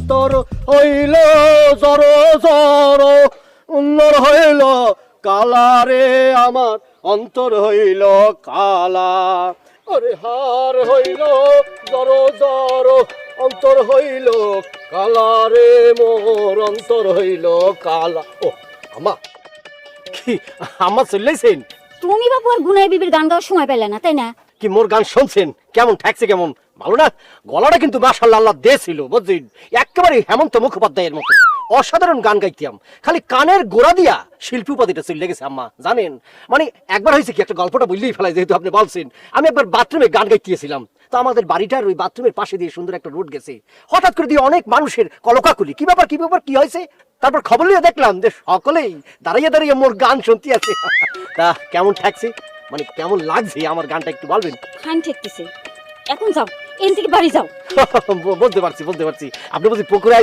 অন্তর হইল জড় জড়, উন্নর হইল কালা রে আমার অন্তর হইল কালা। ওরে হার হইল জড় জড়, অন্তর হইল কালা রে মোর অন্তর হইল কালা। ও আমা, কি আমা চললেছেন? তুমি বাপু আর গুনাই বিবির গান গাওয়ার সময় পেলে না, তাই না? কি মোর গান শুনছেন? কেমন ঠেকছে, কেমন ভালো না? গলাটা কিন্তু মাশাআল্লাহ আল্লাহ দিয়েছিল, বুঝছেন? একেবারে হেমন্ত মুখোপাধ্যায়ের মতো অসাধারণ গান গাইতাম। খালি কানের গোড়া দিয়া শিল্পী উপাধিটা চলে গেছে আম্মা, জানেন? মানে একবার হয়েছে কি, একটা গল্পটা বললেই ফেলাই, যেহেতু আপনি বলছেন। আমি একবার বাথরুমে গান গাইতেছিলাম, তো আমাদের বাড়িটার ওই বাথরুমের পাশে দিয়ে সুন্দর একটা রোড গেছে। হঠাৎ করে দিয়ে অনেক মানুষের কলকাকুলি, কি ব্যাপার কি ব্যাপার, কি হয়েছে? তারপর খবর নিয়ে দেখলাম যে সকলেই দাঁড়িয়ে দাঁড়িয়ে মোর গান শুনতে আছে। তা কেমন ঠেকছে, মানে কেমন লাগছে আমার গানটা একটু বলবেন? খান ঠেকতেছে। এখন যাও, এন থেকে বাড়ি যাও। বলতে পারছি। আপনি বলছি পুকুরে আইছেন।